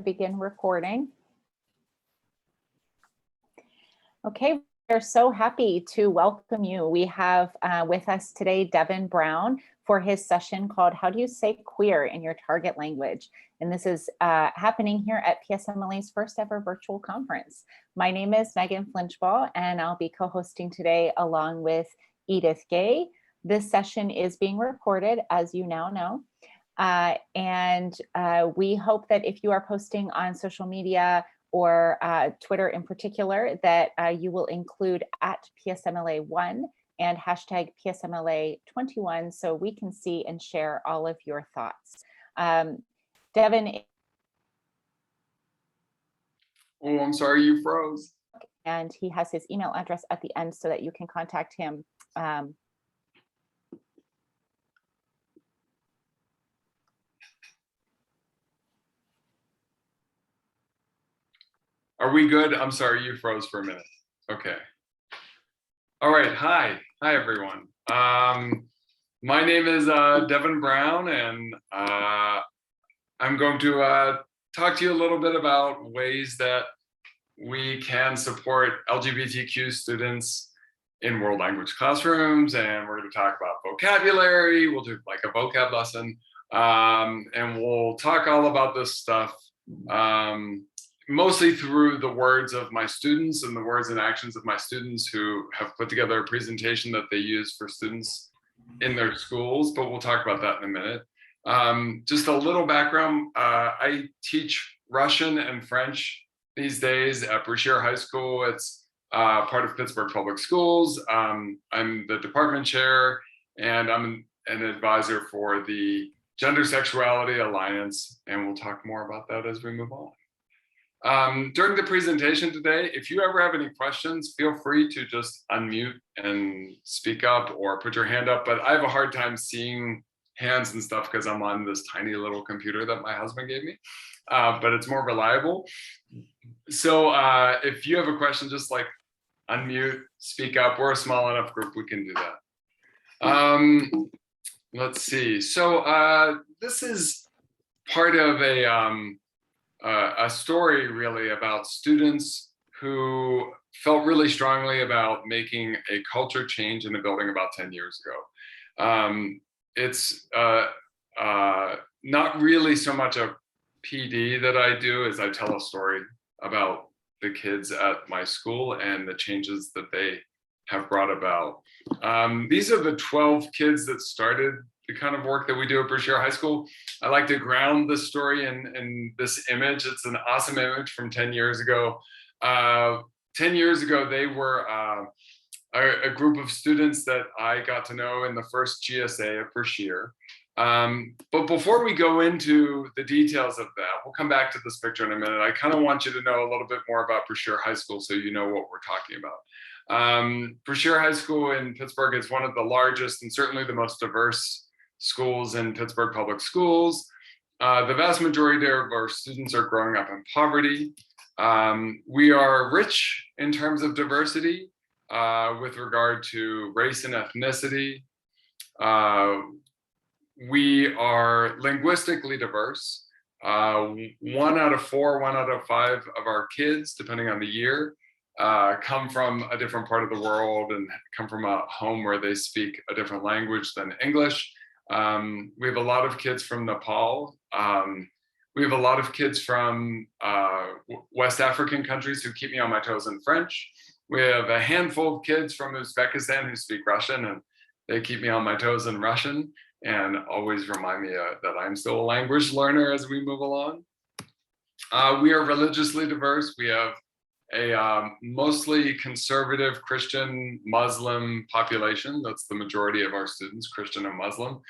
begin recording. Okay, we're so happy to welcome you. We have with us today Devin Browne for his session called How Do You Say Queer in Your Target Language? And this is happening here at PSMLA's first ever virtual conference. My name is Megan Flinchball, and I'll be co-hosting today along with Edith Gay. This session is being recorded, as you now know. We hope that if you are posting on social media or Twitter in particular, that you will include at PSMLA1 and hashtag PSMLA21 so we can see and share all of your thoughts. Devin. Oh, I'm sorry, you froze. And he has his email address at the end so that you can contact him. Are we good? I'm sorry, you froze for a minute. Okay. All right, hi everyone. My name is Devin Browne, and I'm going to talk to you a little bit about ways that we can support LGBTQ students in world language classrooms, and we're going to talk about vocabulary. We'll do like a vocab lesson, and we'll talk all about this stuff mostly through the words of my students and the words and actions of my students who have put together a presentation that they use for students in their schools, but we'll talk about that in a minute. Just a little background, I teach Russian and French these days at Brashear High School. It's part of Pittsburgh Public Schools. I'm the department chair, and I'm an advisor for the Gender Sexuality Alliance, and we'll talk more about that as we move on. During the presentation today, if you ever have any questions, feel free to just unmute and speak up or put your hand up, but I have a hard time seeing hands and stuff because I'm on this tiny little computer that my husband gave me, but it's more reliable. So if you have a question, just like unmute, speak up. We're a small enough group, we can do that. Let's see. So this is part of a story really about students who felt really strongly about making a culture change in the building about 10 years ago. It's not really so much a PD that I do as I tell a story about the kids at my school and the changes that they have brought about. These are the 12 kids that started the kind of work that we do at Brashear High School. I like to ground this story in this image. It's an awesome image from 10 years ago. 10 years ago, they were a group of students that I got to know in the first GSA at Brashear. But before we go into the details of that, we'll come back to this picture in a minute. I kind of want you to know a little bit more about Brashear High School so you know what we're talking about. Brashear High School in Pittsburgh is one of the largest and certainly the most diverse schools in Pittsburgh Public Schools. The vast majority of our students are growing up in poverty. We are rich in terms of diversity with regard to race and ethnicity. We are linguistically diverse. 1 out of 4, 1 out of 5 of our kids, depending on the year, come from a different part of the world and come from a home where they speak a different language than English. We have a lot of kids from Nepal. We have a lot of kids from West African countries who keep me on my toes in French. We have a handful of kids from Uzbekistan who speak Russian, and they keep me on my toes in Russian and always remind me that I'm still a language learner as we move along. We are religiously diverse. We have a mostly conservative Christian Muslim population. That's the majority of our students, Christian and Muslim,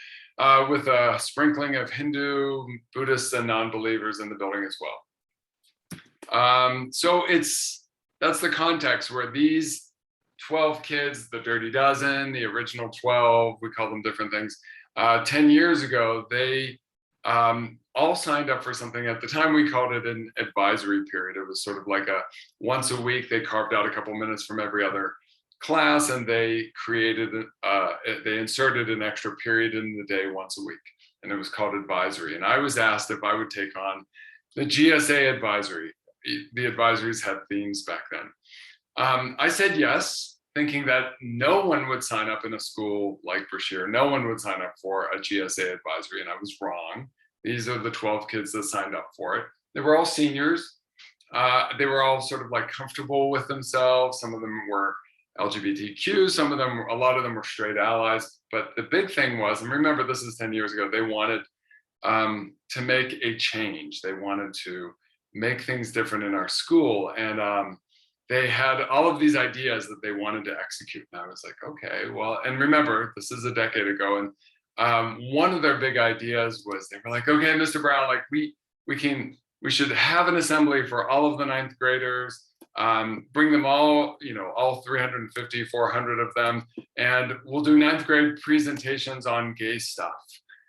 with a sprinkling of Hindu, Buddhists, and non-believers in the building as well. So that's the context where these 12 kids, the Dirty Dozen, the original 12, we call them different things, 10 years ago, they all signed up for something. At the time, we called it an advisory period. It was sort of like a once a week, they carved out a couple minutes from every other class, and they created, they inserted an extra period in the day once a week, and it was called advisory. And I was asked if I would take on The GSA advisory. The advisories had themes back then. I said yes, thinking that no one would sign up in a school like Brashear. No one would sign up for a GSA advisory, and I was wrong. These are the 12 kids that signed up for it. They were all seniors. They were all sort of like comfortable with themselves. Some of them were LGBTQ, a lot of them were straight allies. But the big thing was, and remember, this is 10 years ago, they wanted to make a change. They wanted to make things different in our school. And they had all of these ideas that they wanted to execute. And I was like, okay, well, and remember, this is a decade ago. And one of their big ideas was they were like, okay, Mr. Browne, like we should have an assembly for all of the ninth graders, bring them all, all 350, 400 of them, and we'll do ninth grade presentations on gay stuff.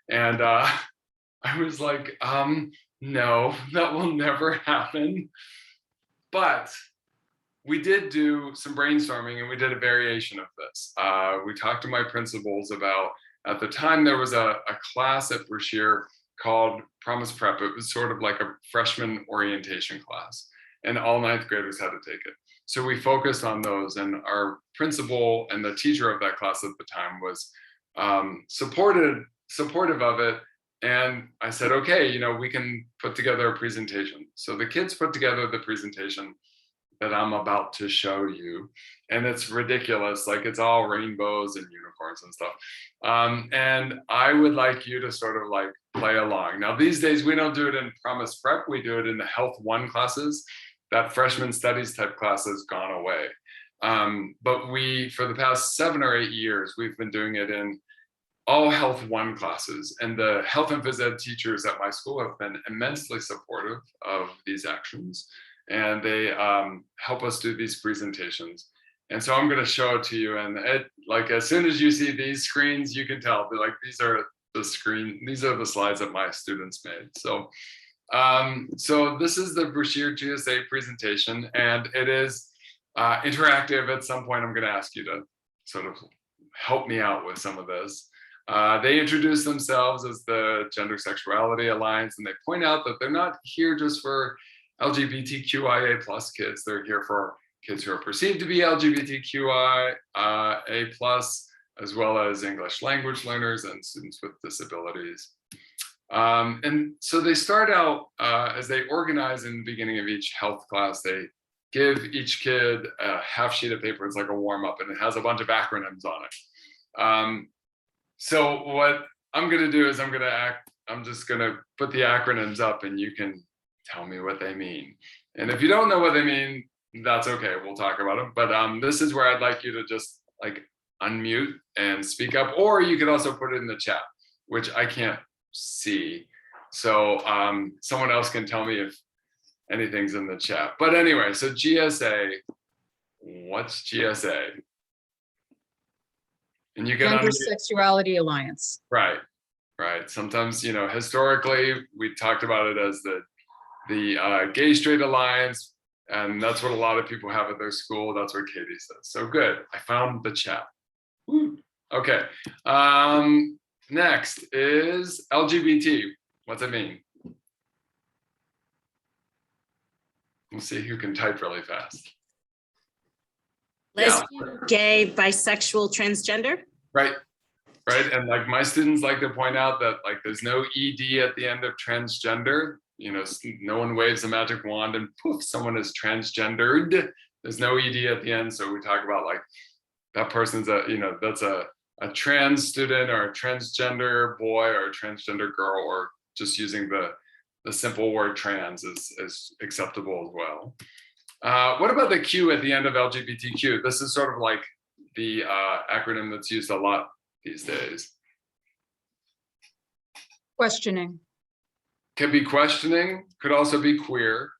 And I was like, no, that will never happen. But we did do some brainstorming and we did a variation of this. We talked to my principals about, at the time there was a class at Brashear called Promise Prep. It was sort of like a freshman orientation class and all ninth graders had to take it. So we focused on those, and our principal and the teacher of that class at the time was supportive of it. And I said, okay, we can put together a presentation. So the kids put together the presentation that I'm about to show you. And it's ridiculous. Like, it's all rainbows and unicorns and stuff. And I would like you to sort of like play along. Now, these days, we don't do it in Promise Prep. We do it in the Health 1 classes. That freshman studies type class has gone away. But for the past 7 or 8 years, we've been doing it in all Health 1 classes. And the health and phys ed teachers at my school have been immensely supportive of these actions. And they help us do these presentations. And so I'm going to show it to you. And like, as soon as you see these screens, you can tell, like, these are the slides that my students made. So this is the Brashear GSA presentation, and it is interactive. At some point, I'm going to ask you to sort of help me out with some of this. They introduce themselves as the Gender Sexuality Alliance, and they point out that they're not here just for LGBTQIA plus kids. They're here for kids who are perceived to be LGBTQIA plus, as well as English language learners and students with disabilities. And so they start out, as they organize in the beginning of each health class, they give each kid a half sheet of paper. It's like a warm up, and it has a bunch of acronyms on it. So what I'm going to do is I'm just going to put the acronyms up, and you can tell me what they mean. And if you don't know what they mean, that's okay. We'll talk about them. But this is where I'd like you to just like unmute and speak up, or you could also put it in the chat, which I can't see. So someone else can tell me if anything's in the chat. But anyway, so GSA, what's GSA? And you can Gender Sexuality Alliance. Right. Sometimes, historically, we talked about it as the Gay Straight Alliance, and that's what a lot of people have at their school. That's what Katie says. So good. I found the chat. Woo. Okay. Next is LGBT. What's it mean? We'll see who can type really fast. Lesbian, gay, bisexual, transgender. Right. And like, my students like to point out that like there's no ED at the end of transgender. No one waves a magic wand and poof, someone is transgendered. There's no ED at the end. So we talk about like that person's that's a trans student or a transgender boy or a transgender girl, or just using the simple word trans is acceptable as well. What about the Q at the end of LGBTQ? This is sort of like the acronym that's used a lot these days. Questioning. Can be questioning, could also be queer.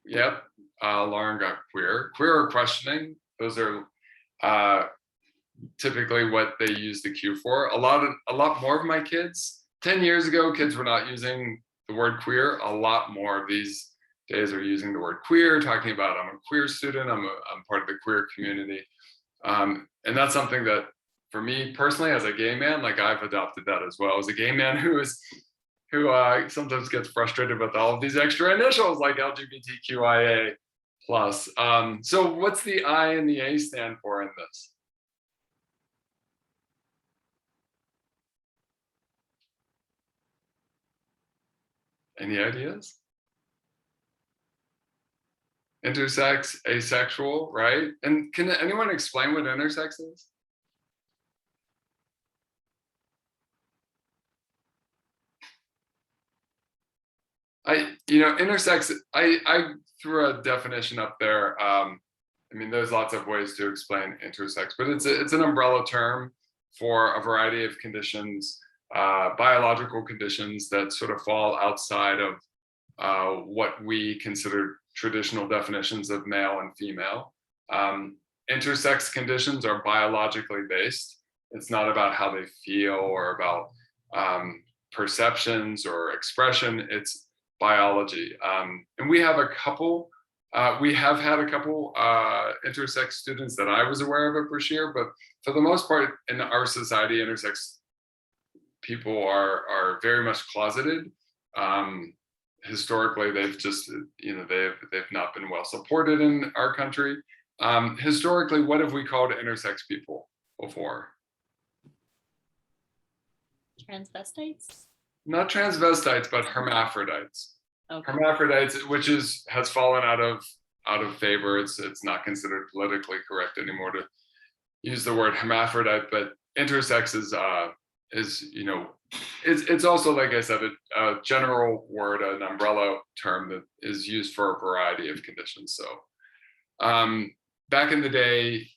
Yep, Lauren got queer. Queer or questioning, those are typically what they use the Q for. A lot more of my kids, 10 years ago, kids were not using the word queer. A lot more of these days are using the word queer, talking about I'm a queer student, I'm part of the queer community. And that's something that for me personally, as a gay man, like I've adopted that as well. As a gay man who who sometimes gets frustrated with all of these extra initials like LGBTQIA plus. So what's the I and the A stand for in this? Any ideas? Intersex, asexual, right? And can anyone explain what intersex is? Intersex, I threw a definition up there. I mean, there's lots of ways to explain intersex, but it's an umbrella term for a variety of conditions, biological conditions that sort of fall outside of what we consider traditional definitions of male and female. Intersex conditions are biologically based. It's not about how they feel or about perceptions or expression. It's biology. And we have had a couple intersex students that I was aware of at Brashear, but for the most part in our society, intersex people are very much closeted. Historically, they've just, they've not been well supported in our country. Historically, what have we called intersex people before? Transvestites? Not transvestites, but hermaphrodites. Okay. Hermaphrodites, which has fallen out of favor. It's not considered politically correct anymore to use the word hermaphrodite, but intersex is it's also, like I said, a general word, an umbrella term that is used for a variety of conditions. So back in the day,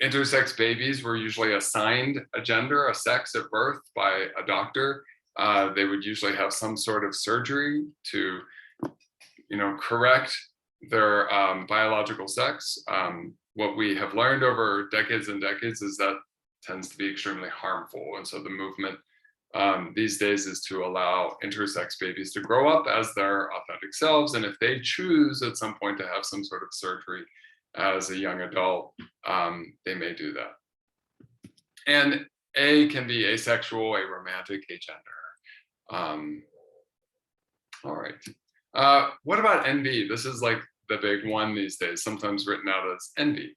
intersex babies were usually assigned a gender, a sex at birth by a doctor. They would usually have some sort of surgery to, correct their biological sex. What we have learned over decades and decades is that tends to be extremely harmful. And so the movement these days is to allow intersex babies to grow up as their authentic selves. And if they choose at some point to have some sort of surgery as a young adult, they may do that. And A can be asexual, aromantic, agender. All right. What about NB? This is like the big one these days, sometimes written out as NB.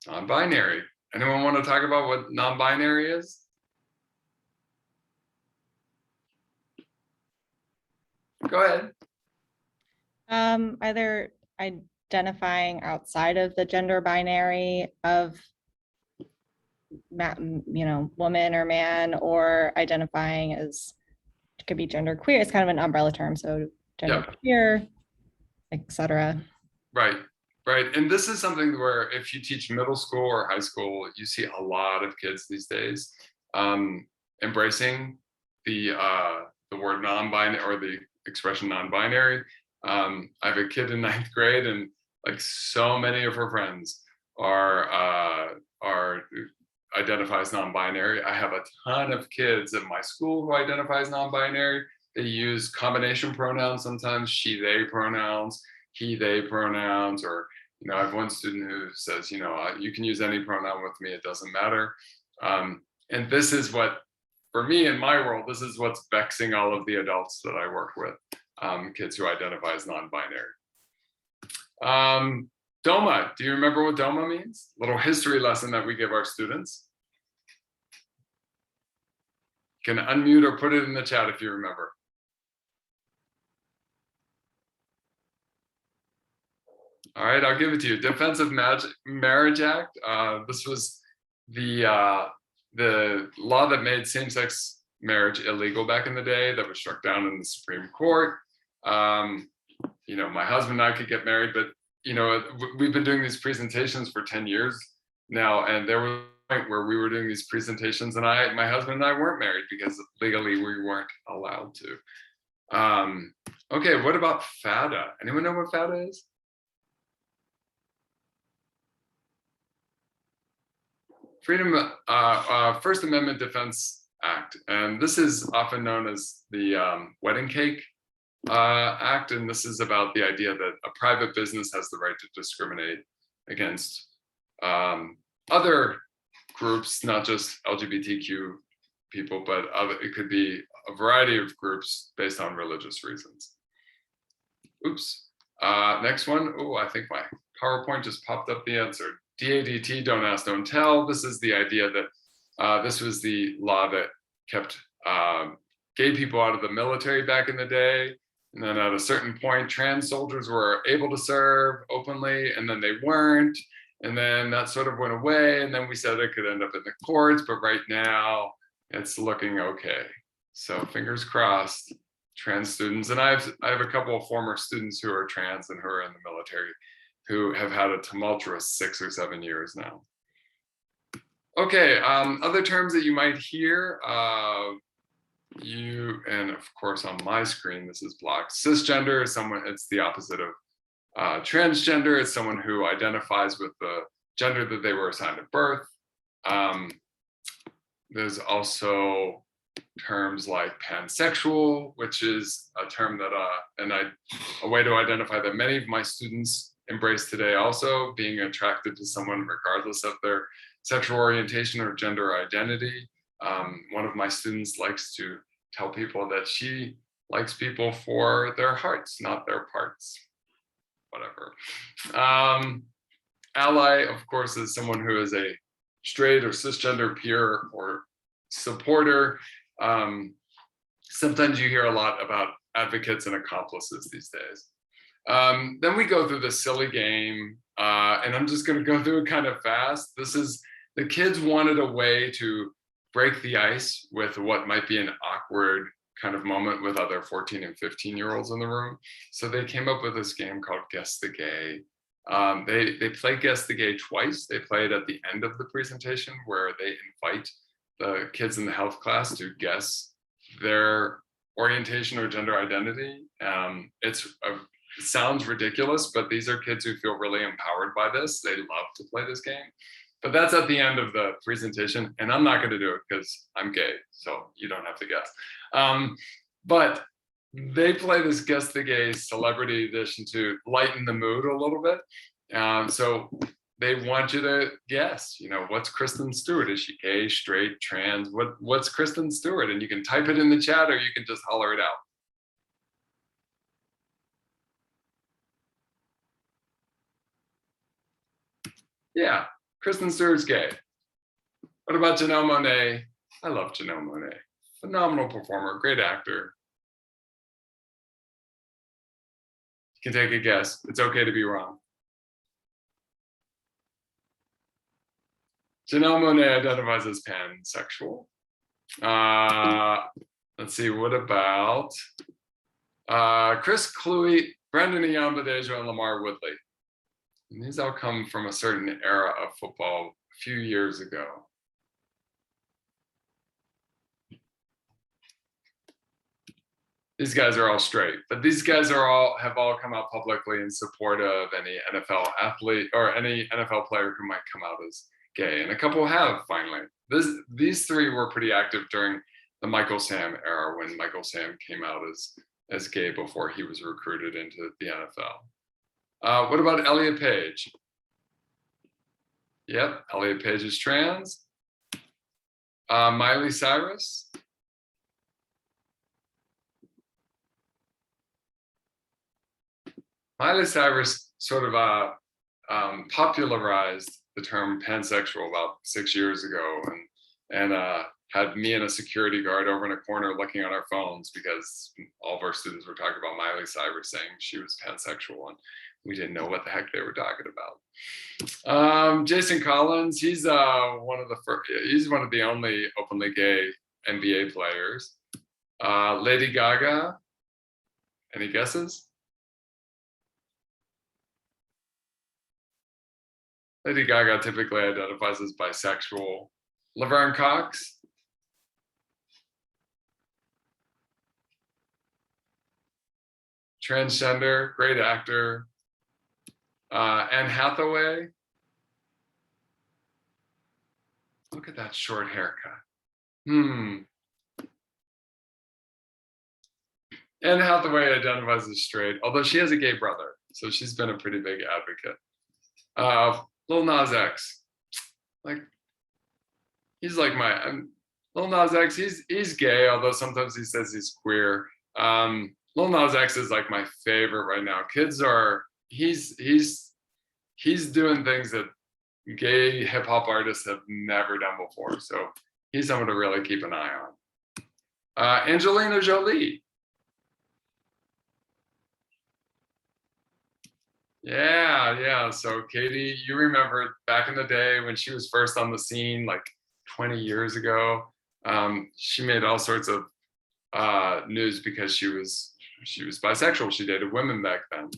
Non-binary. Anyone want to talk about what non-binary is? Go ahead. Either identifying outside of the gender binary of woman or man, or identifying as, it could be gender queer. It's kind of an umbrella term, so gender queer, etc. Right. And this is something where if you teach middle school or high school, you see a lot of kids these days embracing the word non-binary or the expression non-binary. I have a kid in 9th grade, and like so many of her friends are identify as non-binary. I have a ton of kids at my school who identify as non-binary. They use combination pronouns, sometimes she, they pronouns, he, they pronouns, or I have one student who says, you can use any pronoun with me, it doesn't matter. And this is what, for me in my world, this is what's vexing all of the adults that I work with, kids who identify as non-binary. DOMA, do you remember what DOMA means? Little history lesson that we give our students. You can unmute or put it in the chat if you remember. All right, I'll give it to you. Defense of Marriage Act. This was the law that made same-sex marriage illegal back in the day, that was struck down in the Supreme Court. My husband and I could get married, but we've been doing these presentations for 10 years now, and there was a point where we were doing these presentations and my husband and I weren't married because legally we weren't allowed to. Okay, what about FADA? Anyone know what FADA is? First Amendment Defense Act, and this is often known as the Wedding Cake Act, and this is about the idea that a private business has the right to discriminate against other groups, not just LGBTQ people, but it could be a variety of groups based on religious reasons. Oops. Next one. Oh, I think my PowerPoint just popped up the answer. DADT, don't ask, don't tell. This is the idea that this was the law that kept gay people out of the military back in the day. And then at a certain point, trans soldiers were able to serve openly, and then they weren't. And then that sort of went away. And then we said it could end up in the courts, but right now it's looking okay. So fingers crossed, trans students. And I have a couple of former students who are trans and who are in the military who have had a tumultuous 6 or 7 years now. Okay, other terms that you might hear, and of course on my screen, this is blocked. Cisgender is someone, it's the opposite of transgender. It's someone who identifies with the gender that they were assigned at birth. There's also terms like pansexual, which is a term that, a way to identify that many of my students embrace today also, being attracted to someone regardless of their sexual orientation or gender identity. One of my students likes to tell people that she likes people for their hearts, not their parts, whatever. Ally, of course, is someone who is a straight or cisgender peer or supporter. Sometimes you hear a lot about advocates and accomplices these days. Then we go through this silly game, and I'm just going to go through it kind of fast. This is, the kids wanted a way to break the ice with what might be an awkward kind of moment with other 14 and 15-year-olds in the room. So they came up with this game called Guess the Gay. They play Guess the Gay twice. They play it at the end of the presentation where they invite the kids in the health class to guess their orientation or gender identity. It sounds ridiculous, but these are kids who feel really empowered by this. They love to play this game. But that's at the end of the presentation, and I'm not going to do it because I'm gay, so you don't have to guess. But they play this Guess the Gay celebrity edition to lighten the mood a little bit. So they want you to guess, what's Kristen Stewart? Is she gay, straight, trans? What's Kristen Stewart? And you can type it in the chat or you can just holler it out. Yeah, Kristen Stewart's gay. What about Janelle Monáe? I love Janelle Monáe. Phenomenal performer, great actor. You can take a guess. It's okay to be wrong. Janelle Monáe identifies as pansexual. Let's see, what about Chris Cluey, Brendan Iyambadejo, and Lamar Woodley? And these all come from a certain era of football a few years ago. These guys are all straight, but these guys have all come out publicly in support of any NFL athlete or any NFL player who might come out as gay, and a couple have finally. These three were pretty active during the Michael Sam era when Michael Sam came out as gay before he was recruited into the NFL. What about Elliot Page? Yep, Elliot Page is trans. Miley Cyrus. Miley Cyrus sort of popularized the term pansexual about 6 years ago, and had me and a security guard over in a corner looking at our phones because all of our students were talking about Miley Cyrus saying she was pansexual, and we didn't know what the heck they were talking about. Jason Collins, he's one of the only openly gay NBA players. Lady Gaga, any guesses? Lady Gaga typically identifies as bisexual. Laverne Cox. Transgender, great actor. Anne Hathaway. Look at that short haircut. Anne Hathaway identifies as straight, although she has a gay brother, so she's been a pretty big advocate. Lil Nas X, like, he's like Lil Nas X, he's gay, although sometimes he says he's queer. Lil Nas X is like my favorite right now. He's doing things that gay hip hop artists have never done before. So he's someone to really keep an eye on. Angelina Jolie. Yeah. So Katie, you remember back in the day when she was first on the scene, like 20 years ago. She made all sorts of news because she was bisexual. She dated women back then.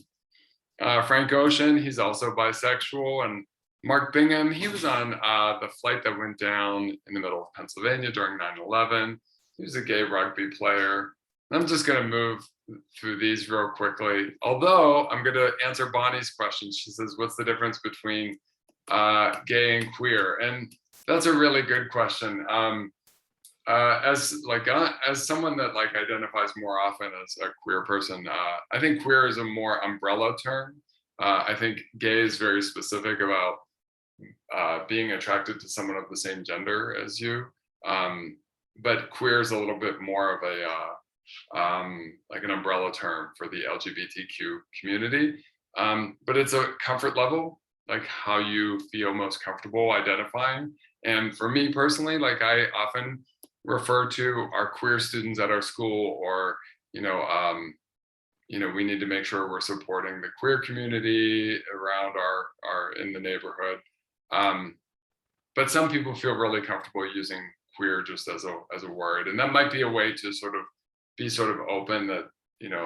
Frank Ocean, he's also bisexual, and Mark Bingham, he was on the flight that went down in the middle of Pennsylvania during 9/11. He was a gay rugby player. I'm just going to move through these real quickly. Although I'm going to answer Bonnie's question. She says, "What's the difference between gay and queer?" And that's a really good question. As someone that like identifies more often as a queer person, I think queer is a more umbrella term. I think gay is very specific about being attracted to someone of the same gender as you, but queer is a little bit more of a like an umbrella term for the LGBTQ community. But it's a comfort level, like how you feel most comfortable identifying. And for me personally, like I often refer to our queer students at our school, or we need to make sure we're supporting the queer community around our in the neighborhood. But some people feel really comfortable using queer just as a word, and that might be a way to be open that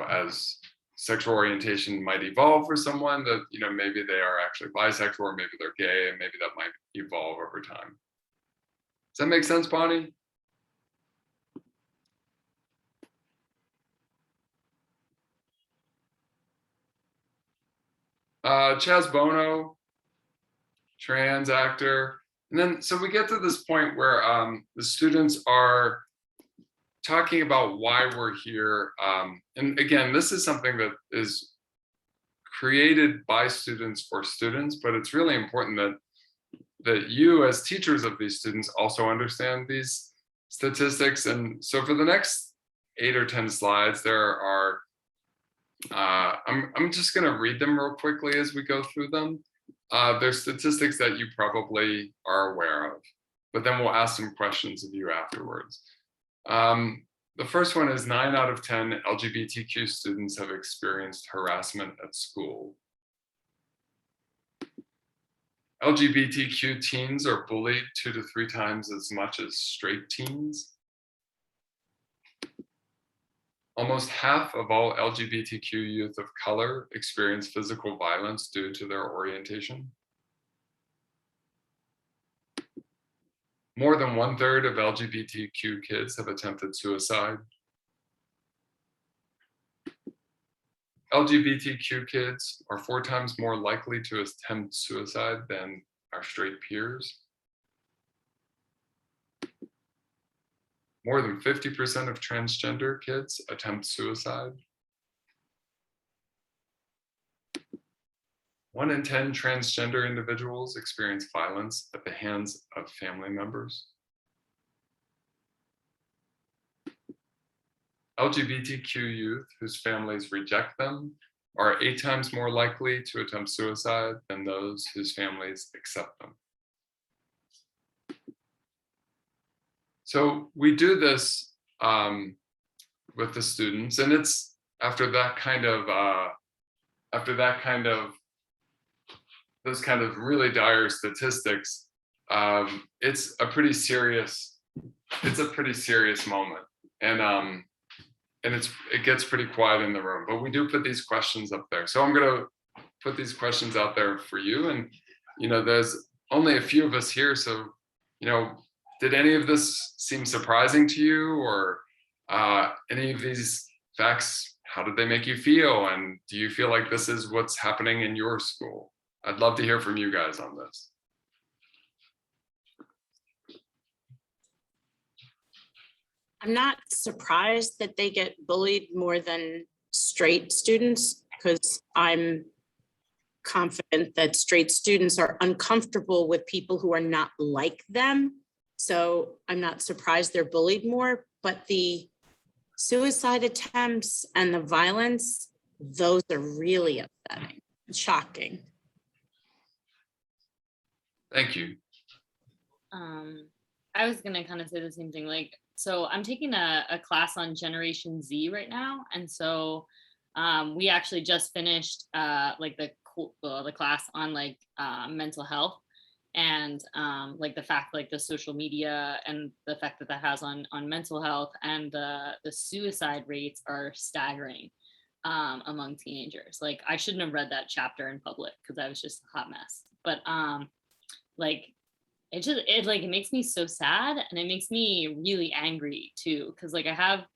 as sexual orientation might evolve for someone, that maybe they are actually bisexual, or maybe they're gay, and maybe that might evolve over time. Does that make sense, Bonnie? Chaz Bono, trans actor. And then, so we get to this point where the students are talking about why we're here. And again, this is something that is created by students for students, but it's really important that you as teachers of these students also understand these statistics. And so for the next 8 or 10 slides, there are I'm just going to read them real quickly as we go through them. There's statistics that you probably are aware of, but then we'll ask some questions of you afterwards. The first one is 9 out of 10 LGBTQ students have experienced harassment at school. LGBTQ teens are bullied 2 to 3 times as much as straight teens. Almost half of all LGBTQ youth of color experience physical violence due to their orientation. More than 1/3 of LGBTQ kids have attempted suicide. LGBTQ kids are 4 times more likely to attempt suicide than our straight peers. More than 50% of transgender kids attempt suicide. 1 in 10 transgender individuals experience violence at the hands of family members. LGBTQ youth whose families reject them are 8 times more likely to attempt suicide than those whose families accept them. So we do this with the students, and it's after that kind of those kind of really dire statistics, it's a pretty serious moment, and it gets pretty quiet in the room. But we do put these questions up there, so I'm going to put these questions out there for you. And there's only a few of us here, so did any of this seem surprising to you, or any of these facts? How did they make you feel? And do you feel like this is what's happening in your school? I'd love to hear from you guys on this. I'm not surprised that they get bullied more than straight students, because I'm confident that straight students are uncomfortable with people who are not like them. So I'm not surprised they're bullied more, but the suicide attempts and the violence, those are really upsetting, shocking. Thank you. I was gonna kind of say the same thing. Like, so I'm taking a class on Generation Z right now, and so we actually just finished like the class on like mental health and like the fact like the social media and the effect that that has on mental health, and the suicide rates are staggering among teenagers. Like, I shouldn't have read that chapter in public because I was just a hot mess. But like it makes me so sad, and it makes me really angry too, because like I have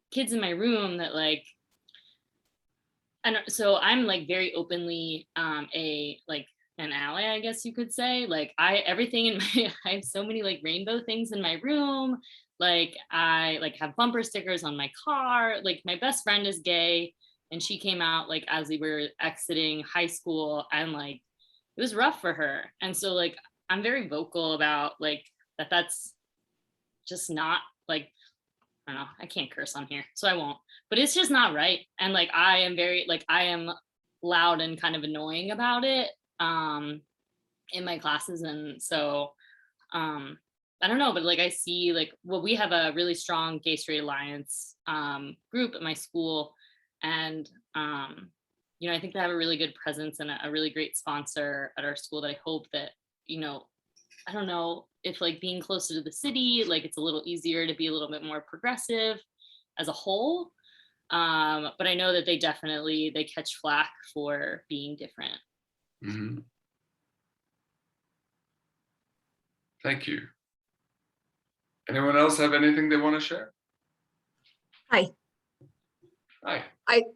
kids in my room that like, and so I'm like very openly an ally, I guess you could say. Like everything in my I have so many like rainbow things in my room. Like I like have bumper stickers on my car. Like my best friend is gay, and she came out like as we were exiting high school, and like it was rough for her. And so like I'm very vocal about like that's just not like, I don't know, I can't curse on here, so I won't, but it's just not right. And like I am loud and kind of annoying about it in my classes. And so I don't know, but like I see like, well, we have a really strong Gay Straight Alliance group at my school, and you know, I think they have a really good presence and a really great sponsor at our school that I hope that, you know, I don't know if like being closer to the city, like it's a little easier to be a little bit more progressive as a whole. But I know that they catch flack for being different. Mm-hmm. Thank you. Anyone else have anything they want to share? Hi. Hi.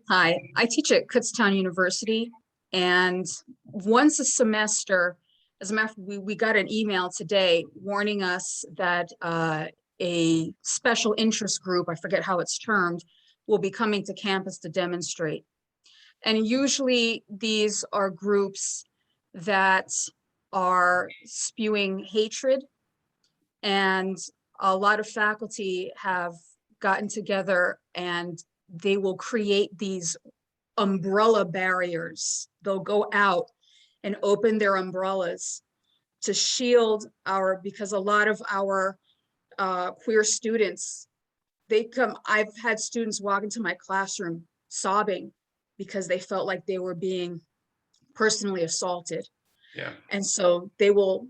Hi, I teach at Kutztown University, and once a semester, as a matter of fact, we got an email today warning us that a special interest group, I forget how it's termed, will be coming to campus to demonstrate. And usually these are groups that are spewing hatred, and a lot of faculty have gotten together and they will create these umbrella barriers. They'll go out and open their umbrellas to shield because a lot of our queer students, I've had students walk into my classroom sobbing because they felt like they were being personally assaulted. Yeah. And so they will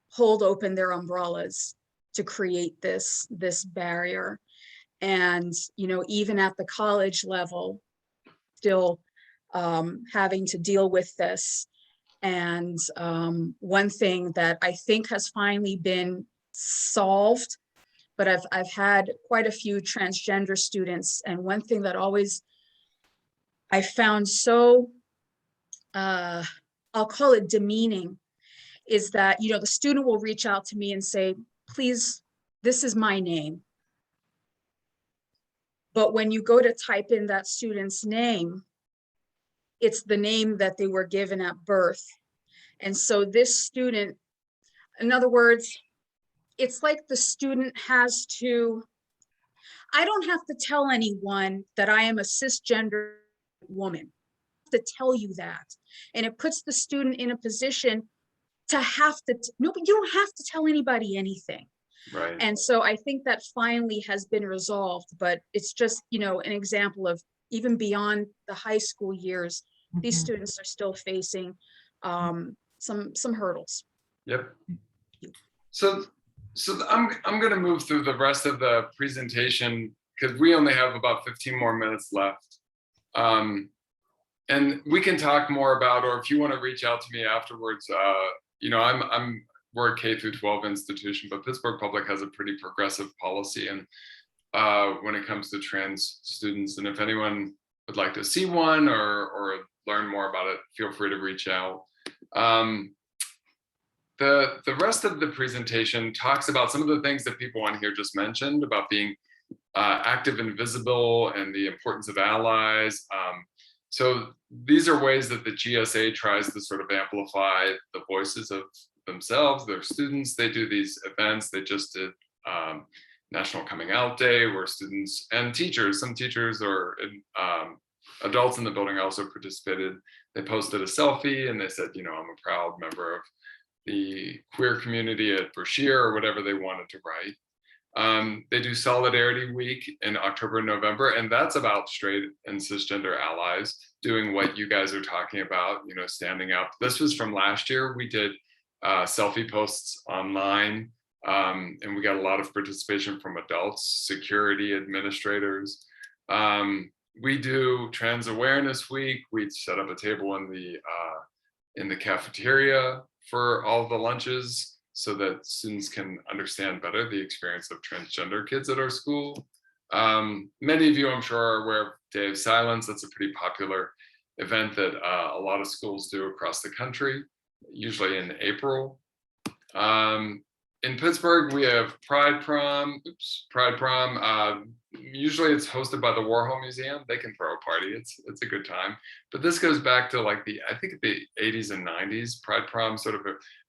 hold open their umbrellas to create this barrier. And, you know, even at the college level, still having to deal with this. And one thing that I think has finally been solved, but I've had quite a few transgender students. And one thing that always I found so, I'll call it demeaning, is that, you know, the student will reach out to me and say, please, this is my name. But when you go to type in that student's name, it's the name that they were given at birth. And so this student, in other words, it's like the student has to, I don't have to tell anyone that I am a cisgender woman. I have to tell you that. And it puts the student in a position to have to, no, but you don't have to tell anybody anything. Right. And so I think that finally has been resolved, but it's just, you know, an example of even beyond the high school years, these students are still facing some hurdles. Yep. So I'm going to move through the rest of the presentation because we only have about 15 more minutes left. And we can talk more about, or if you want to reach out to me afterwards, you know, we're a K through 12 institution, but Pittsburgh Public has a pretty progressive policy and when it comes to trans students. And if anyone would like to see one or learn more about it, feel free to reach out. The rest of the presentation talks about some of the things that people on here just mentioned about being active and visible and the importance of allies. So these are ways that the GSA tries to sort of amplify the voices of themselves, their students. They do these events. They just did National Coming Out Day, where students and teachers, some teachers or adults in the building also participated. They posted a selfie and they said, you know, I'm a proud member of the queer community at Brashear, or whatever they wanted to write. They do Solidarity Week in October and November, and that's about straight and cisgender allies doing what you guys are talking about, you know, standing up. This was from last year. We did selfie posts online, and we got a lot of participation from adults, security administrators. We do Trans Awareness Week. We set up a table in the cafeteria for all the lunches so that students can understand better the experience of transgender kids at our school. Many of you, I'm sure, are aware of Day of Silence. That's a pretty popular event that a lot of schools do across the country, usually in April. In Pittsburgh, we have Pride Prom. Usually it's hosted by the Warhol Museum. They can throw a party. It's a good time. But this goes back to like I think the 80s and 90s. Pride Prom sort of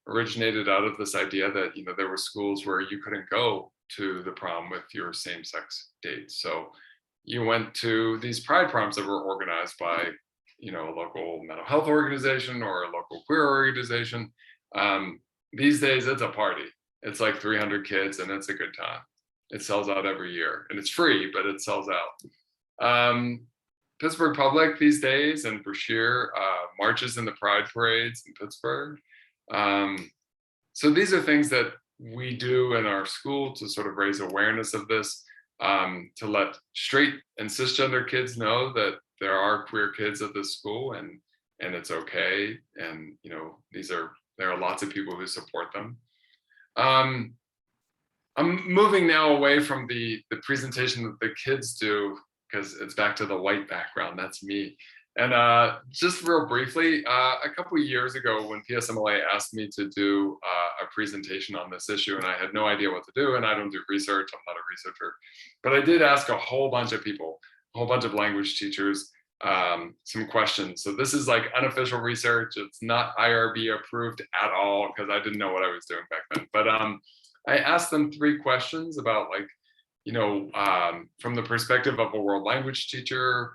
originated out of this idea that, you know, there were schools where you couldn't go to the prom with your same-sex date. So you went to these Pride Proms that were organized by, you know, a local mental health organization or a local queer organization. These days it's a party. It's like 300 kids and it's a good time. It sells out every year and it's free, but it sells out. Pittsburgh Public these days and Brashear marches in the Pride parades in Pittsburgh. So these are things that we do in our school to sort of raise awareness of this, to let straight and cisgender kids know that there are queer kids at this school and it's okay. And, you know, there are lots of people who support them. I'm moving now away from the presentation that the kids do, because it's back to the white background. That's me. And just real briefly, a couple of years ago when PSMLA asked me to do a presentation on this issue, and I had no idea what to do, and I don't do research, I'm not a researcher, but I did ask a whole bunch of people, a whole bunch of language teachers, some questions. So this is like unofficial research. It's not IRB approved at all, because I didn't know what I was doing back then. But I asked them 3 questions about, like, you know, from the perspective of a world language teacher,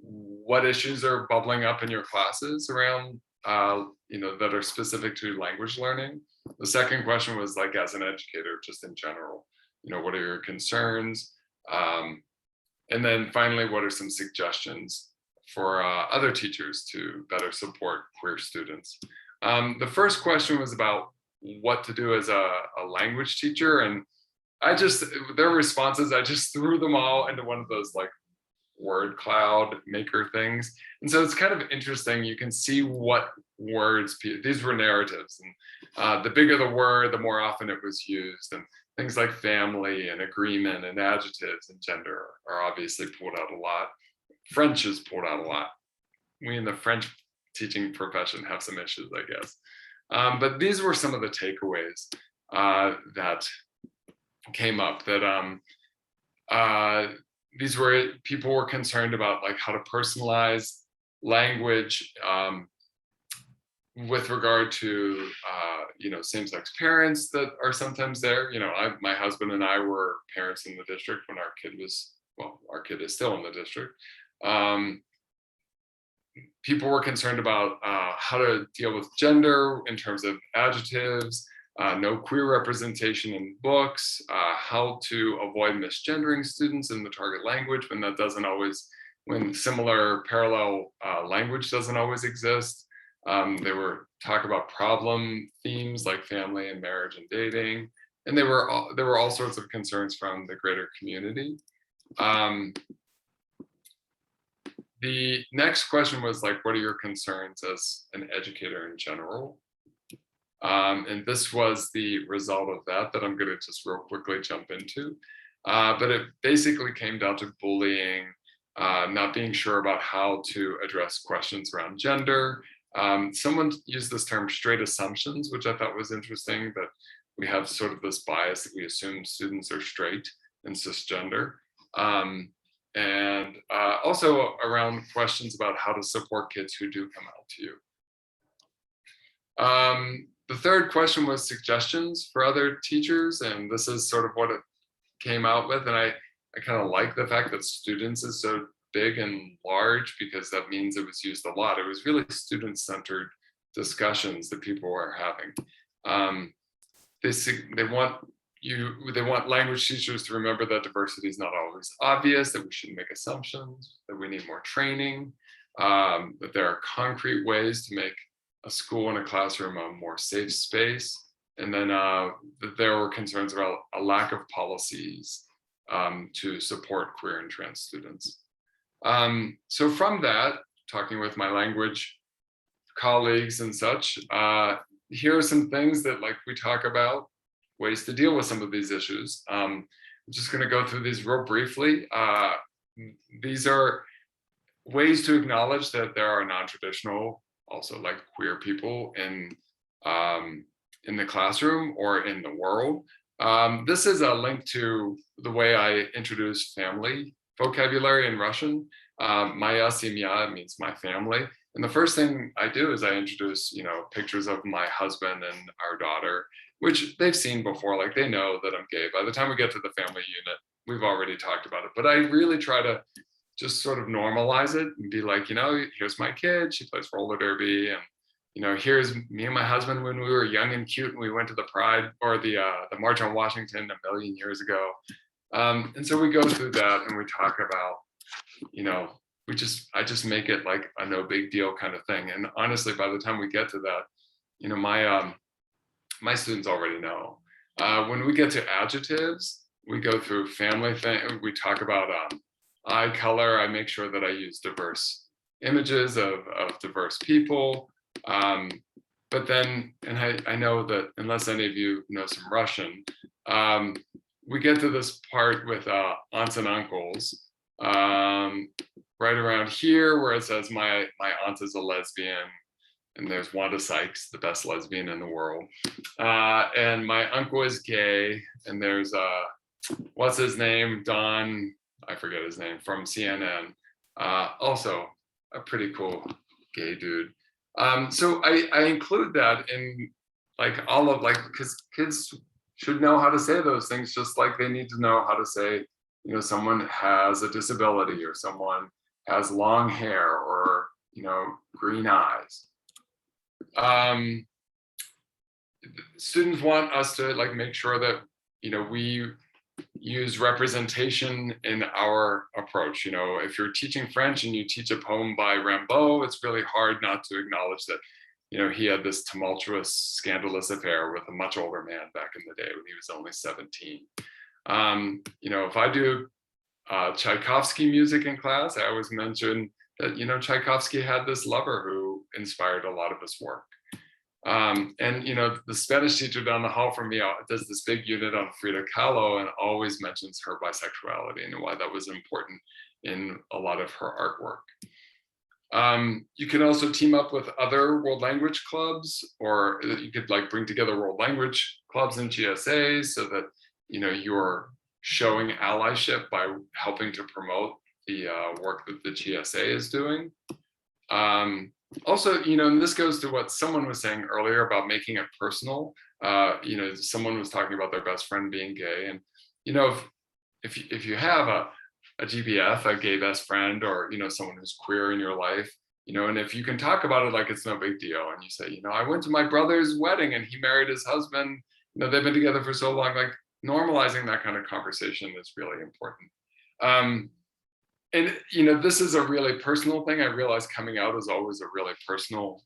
what issues are bubbling up in your classes around, you know, that are specific to language learning. The second question was, like, as an educator, just in general, you know, what are your concerns? And then finally, what are some suggestions for other teachers to better support queer students? The first question was about what to do as a language teacher. And their responses, I just threw them all into one of those like word cloud maker things. And so it's kind of interesting. You can see what words, these were narratives, and the bigger the word, the more often it was used. And things like family and agreement and adjectives and gender are obviously pulled out a lot. French is pulled out a lot. We in the French teaching profession have some issues, I guess. But these were some of the takeaways that came up, that people were concerned about, like, how to personalize language with regard to you know, same-sex parents that are sometimes there. You know, my husband and I were parents in the district when our kid was, well, our kid is still in the district. People were concerned about how to deal with gender in terms of adjectives, no queer representation in books, how to avoid misgendering students in the target language when similar parallel language doesn't always exist. They were talk about problem themes like family and marriage and dating, and there were all sorts of concerns from the greater community. The next question was, like, what are your concerns as an educator in general? And this was the result of that I'm going to just real quickly jump into. But it basically came down to bullying, not being sure about how to address questions around gender. Someone used this term straight assumptions, which I thought was interesting, that we have sort of this bias that we assume students are straight and cisgender. And also around questions about how to support kids who do come out to you. The third question was suggestions for other teachers, and this is sort of what it came out with. And I kind of like the fact that students is so big and large, because that means it was used a lot. It was really student-centered discussions that people were having. They want language teachers to remember that diversity is not always obvious, that we shouldn't make assumptions, that we need more training, that there are concrete ways to make a school and a classroom a more safe space. And then that there were concerns about a lack of policies to support queer and trans students. So from that, talking with my language colleagues and such, here are some things that we talk about, ways to deal with some of these issues. I'm just going to go through these real briefly. These are ways to acknowledge that there are non-traditional, also queer people in the classroom or in the world. This is a link to the way I introduce family vocabulary in Russian. Moя семья means my family. And the first thing I do is I introduce, pictures of my husband and our daughter, which they've seen before. They know that I'm gay. By the time we get to the family unit, we've already talked about it. But I really try to just sort of normalize it and be like, here's my kid. She plays roller derby. And, here's me and my husband when we were young and cute and we went to the Pride or the March on Washington a million years ago. And so we go through that and we talk about, I just make it like a no big deal kind of thing. And honestly, by the time we get to that, my students already know. When we get to adjectives, we go through family thing. We talk about eye color. I make sure that I use diverse images of diverse people. But then, and I know that unless any of you know some Russian, we get to this part with aunts and uncles. Right around here where it says my aunt is a lesbian, and there's Wanda Sykes, the best lesbian in the world, and my uncle is gay, and there's what's his name, Don, I forget his name, from CNN, also a pretty cool gay dude. So I include that in all of because kids should know how to say those things, just like they need to know how to say, someone has a disability or someone has long hair or, green eyes. Students want us to make sure that, we use representation in our approach. If you're teaching French and you teach a poem by Rimbaud, it's really hard not to acknowledge that, he had this tumultuous, scandalous affair with a much older man back in the day when he was only 17. If I do Tchaikovsky music in class, I always mention that, Tchaikovsky had this lover who inspired a lot of his work. And, the Spanish teacher down the hall from me does this big unit on Frida Kahlo and always mentions her bisexuality and why that was important in a lot of her artwork. You can also team up with other world language clubs, or you could bring together world language clubs and GSAs so that, you're showing allyship by helping to promote the work that the GSA is doing. Also, and this goes to what someone was saying earlier about making it personal. Someone was talking about their best friend being gay, and if you have a GBF, a gay best friend, or someone who's queer in your life, and if you can talk about it like it's no big deal, and you say, I went to my brother's wedding and he married his husband, they've been together for so long, normalizing that kind of conversation is really important. And this is a really personal thing. I realize coming out is always a really personal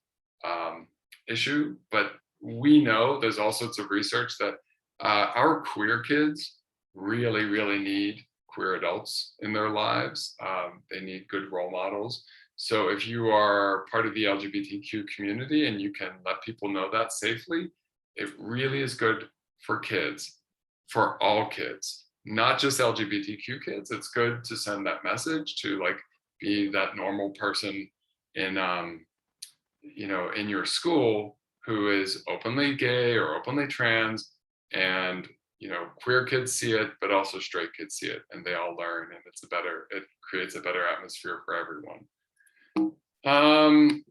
issue, but we know there's all sorts of research that our queer kids really, really need queer adults in their lives. They need good role models. So if you are part of the LGBTQ community and you can let people know that safely, it really is good for kids, for all kids. Not just LGBTQ kids. It's good to send that message to be that normal person in in your school who is openly gay or openly trans, and queer kids see it, but also straight kids see it, and they all learn, and it creates a better atmosphere for everyone.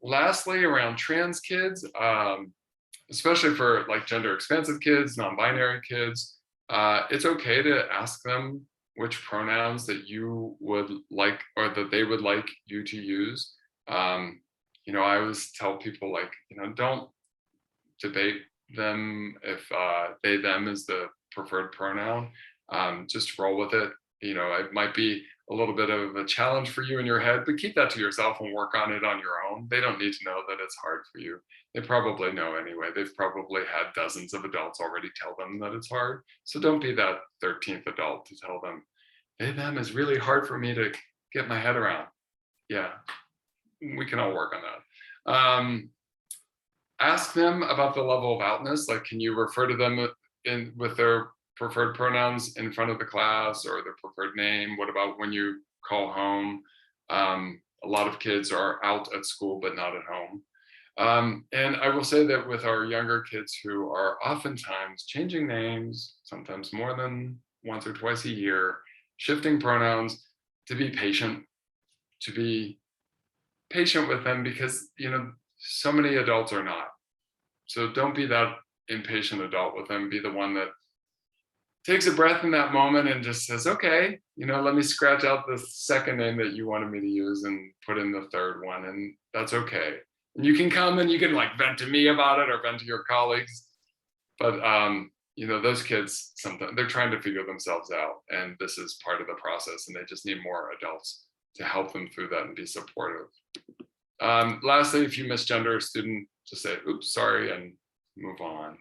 Lastly, around trans kids, especially for like gender expansive kids, non-binary kids, it's okay to ask them which pronouns that you would like or that they would like you to use. You know, I always tell people, like, you know, don't debate them if they, them is the preferred pronoun. Just roll with it. You know, it might be a little bit of a challenge for you in your head, but keep that to yourself and work on it on your own. They don't need to know that it's hard for you. They probably know anyway. They've probably had dozens of adults already tell them that it's hard. So don't be that 13th adult to tell them, they, them is really hard for me to get my head around. Yeah, we can all work on that. Ask them about the level of outness. Like, can you refer to them in with their preferred pronouns in front of the class or their preferred name? What about when you call home? A lot of kids are out at school, but not at home. And I will say that with our younger kids who are oftentimes changing names, sometimes more than once or twice a year, shifting pronouns, to be patient with them, because, you know, so many adults are not. So don't be that impatient adult with them. Be the one that takes a breath in that moment and just says, okay, you know, let me scratch out the second name that you wanted me to use and put in the third one, and that's okay. And you can come and you can like vent to me about it or vent to your colleagues. But you know, those kids, sometimes they're trying to figure themselves out, and this is part of the process, and they just need more adults to help them through that and be supportive. Lastly, if you misgender a student, just say, oops, sorry, and move on.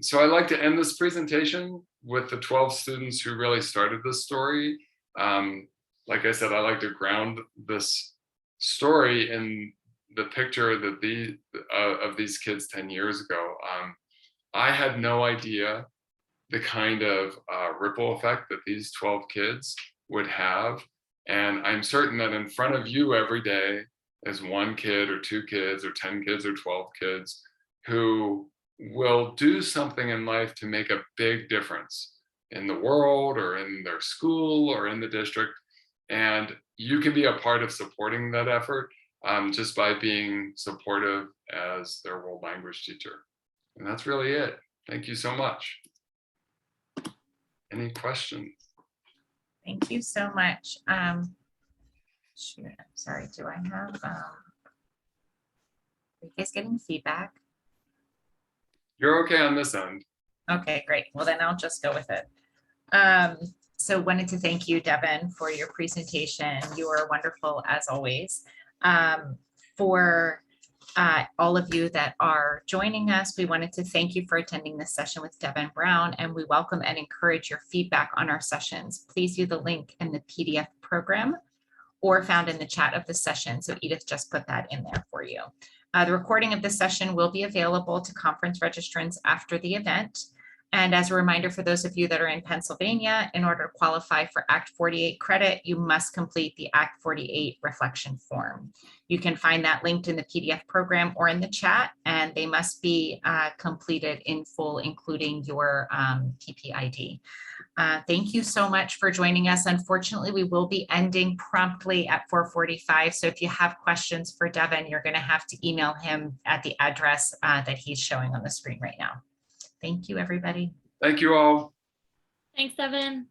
So I'd like to end this presentation with the 12 students who really started this story. Like I said, I like to ground this story in the picture that of these kids 10 years ago. I had no idea the kind of ripple effect that these 12 kids would have. And I'm certain that in front of you every day is one kid or two kids or 10 kids or 12 kids who will do something in life to make a big difference in the world or in their school or in the district. And you can be a part of supporting that effort just by being supportive as their world language teacher. And that's really it. Thank you so much. Any questions? Thank you so much. Shoot, I'm sorry, do I have, are you guys getting feedback? You're okay on this end. Okay, great. Well, then I'll just go with it. So wanted to thank you, Devin, for your presentation. You are wonderful as always. For all of you that are joining us, we wanted to thank you for attending this session with Devin Browne, and we welcome and encourage your feedback on our sessions. Please view the link in the PDF program or found in the chat of the session. So Edith just put that in there for you. The recording of this session will be available to conference registrants after the event. And as a reminder for those of you that are in Pennsylvania, in order to qualify for Act 48 credit, you must complete the Act 48 reflection form. You can find that linked in the PDF program or in the chat, and they must be completed in full, including your TPID. Thank you so much for joining us. Unfortunately, we will be ending promptly at 4:45. So if you have questions for Devin, you're going to have to email him at the address that he's showing on the screen right now. Thank you, everybody. Thank you all. Thanks, Devin.